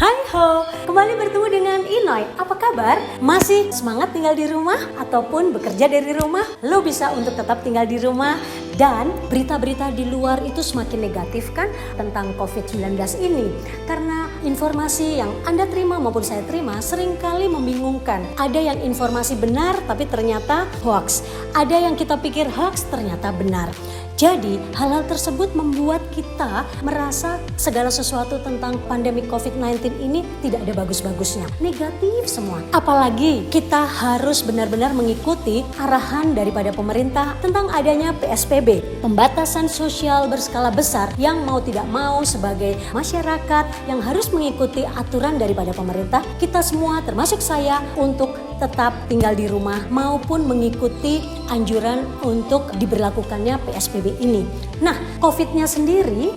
Hai ho, kembali bertemu dengan Inoy. Apa kabar? Masih semangat tinggal di rumah ataupun bekerja dari rumah? Lo bisa untuk tetap tinggal di rumah. Dan berita-berita di luar itu semakin negatif kan tentang COVID-19 ini. Karena informasi yang Anda terima maupun saya terima seringkali membingungkan. Ada yang informasi benar tapi ternyata hoax. Ada yang kita pikir hoax ternyata benar. Jadi hal-hal tersebut membuat kita merasa segala sesuatu tentang pandemi COVID-19 ini tidak ada bagus-bagusnya. Negatif semua. Apalagi kita harus benar-benar mengikuti arahan daripada pemerintah tentang adanya PSBB. Pembatasan sosial berskala besar yang mau tidak mau sebagai masyarakat yang harus mengikuti aturan daripada pemerintah. Kita semua termasuk saya untuk tetap tinggal di rumah maupun mengikuti anjuran untuk diberlakukannya PSBB ini. Nah, COVID-nya sendiri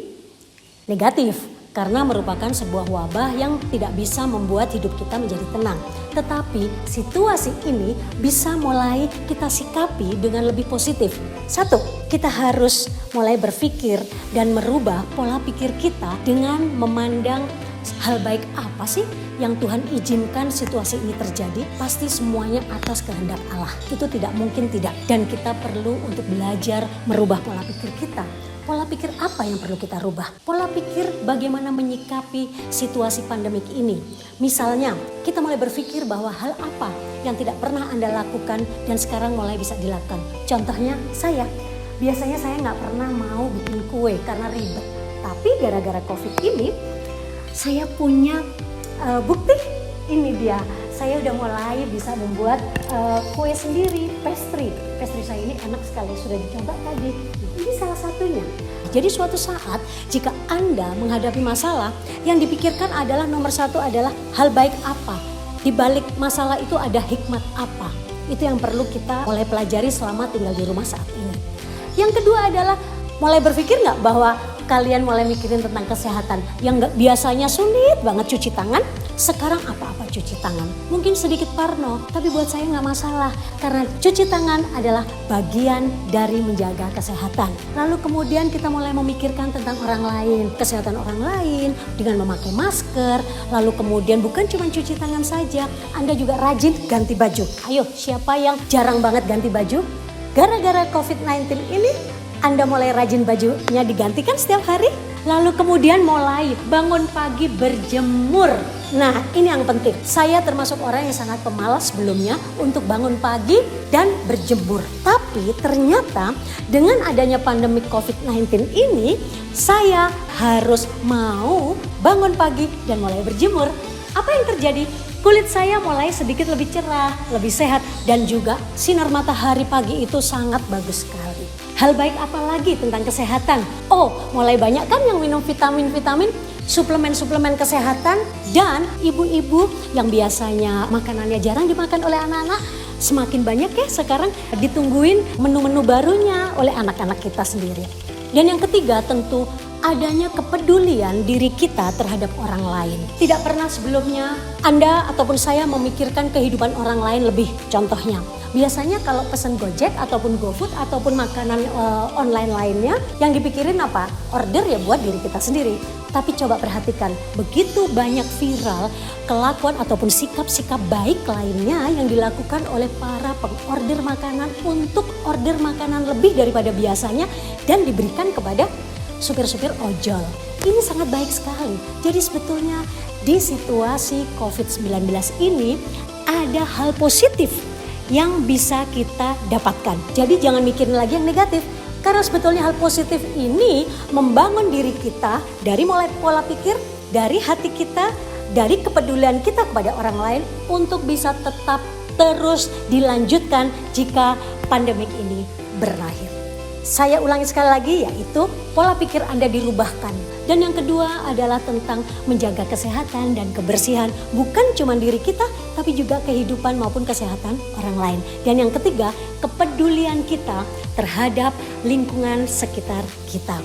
negatif karena merupakan sebuah wabah yang tidak bisa membuat hidup kita menjadi tenang. Tetapi situasi ini bisa mulai kita sikapi dengan lebih positif. Satu, kita harus mulai berpikir dan merubah pola pikir kita dengan memandang hal baik apa sih yang Tuhan izinkan situasi ini terjadi? Pasti semuanya atas kehendak Allah. Itu tidak mungkin tidak. Dan kita perlu untuk belajar merubah pola pikir kita. Pola pikir apa yang perlu kita rubah? Pola pikir bagaimana menyikapi situasi pandemik ini. Misalnya, kita mulai berpikir bahwa hal apa yang tidak pernah Anda lakukan dan sekarang mulai bisa dilakukan. Contohnya biasanya saya nggak pernah mau bikin kue karena ribet. Tapi gara-gara COVID ini, saya punya bukti. Ini dia, saya udah mulai bisa membuat kue sendiri, pastry. Pastry saya ini enak sekali, sudah dicoba tadi. Ini salah satunya. Jadi suatu saat jika Anda menghadapi masalah, yang dipikirkan adalah nomor satu adalah hal baik apa. Di balik masalah itu ada hikmat apa. Itu yang perlu kita mulai pelajari selama tinggal di rumah saat ini. Yang kedua adalah mulai berpikir nggak bahwa kalian mulai mikirin tentang kesehatan. Yang biasanya sulit banget cuci tangan, sekarang apa-apa cuci tangan. Mungkin sedikit parno, tapi buat saya nggak masalah. Karena cuci tangan adalah bagian dari menjaga kesehatan. Lalu kemudian kita mulai memikirkan tentang orang lain. Kesehatan orang lain dengan memakai masker. Lalu kemudian bukan cuma cuci tangan saja, Anda juga rajin ganti baju. Ayo, siapa yang jarang banget ganti baju? Gara-gara COVID-19 ini, Anda mulai rajin bajunya digantikan setiap hari. Lalu kemudian mulai bangun pagi berjemur. Nah, ini yang penting. Saya termasuk orang yang sangat pemalas sebelumnya untuk bangun pagi dan berjemur. Tapi ternyata dengan adanya pandemi COVID-19 ini, saya harus mau bangun pagi dan mulai berjemur. Apa yang terjadi? Kulit saya mulai sedikit lebih cerah, lebih sehat, dan juga sinar matahari pagi itu sangat bagus sekali. Hal baik apa lagi tentang kesehatan? Oh, mulai banyak kan yang minum vitamin-vitamin, suplemen-suplemen kesehatan, dan ibu-ibu yang biasanya makanannya jarang dimakan oleh anak-anak, semakin banyak ya sekarang ditungguin menu-menu barunya oleh anak-anak kita sendiri. Dan yang ketiga tentu adanya kepedulian diri kita terhadap orang lain. Tidak pernah sebelumnya Anda ataupun saya memikirkan kehidupan orang lain lebih. Contohnya, biasanya kalau pesan Gojek ataupun GoFood ataupun makanan online lainnya, yang dipikirin apa? Order ya buat diri kita sendiri. Tapi coba perhatikan, begitu banyak viral kelakuan ataupun sikap-sikap baik lainnya yang dilakukan oleh para pengorder makanan untuk order makanan lebih daripada biasanya dan diberikan kepada supir-supir ojol. Ini sangat baik sekali. Jadi sebetulnya di situasi COVID-19 ini ada hal positif yang bisa kita dapatkan. Jadi jangan mikirin lagi yang negatif. Karena sebetulnya hal positif ini membangun diri kita dari mulai pola pikir, dari hati kita, dari kepedulian kita kepada orang lain untuk bisa tetap terus dilanjutkan jika pandemik ini berakhir. Saya ulangi sekali lagi, yaitu pola pikir Anda dirubahkan. Dan yang kedua adalah tentang menjaga kesehatan dan kebersihan. Bukan cuma diri kita, tapi juga kehidupan maupun kesehatan orang lain. Dan yang ketiga, kepedulian kita terhadap lingkungan sekitar kita.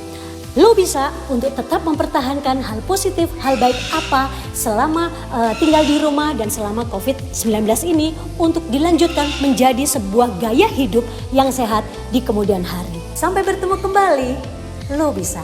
Lo bisa untuk tetap mempertahankan hal positif, hal baik apa selama tinggal di rumah dan selama COVID-19 ini untuk dilanjutkan menjadi sebuah gaya hidup yang sehat di kemudian hari. Sampai bertemu kembali, lo bisa.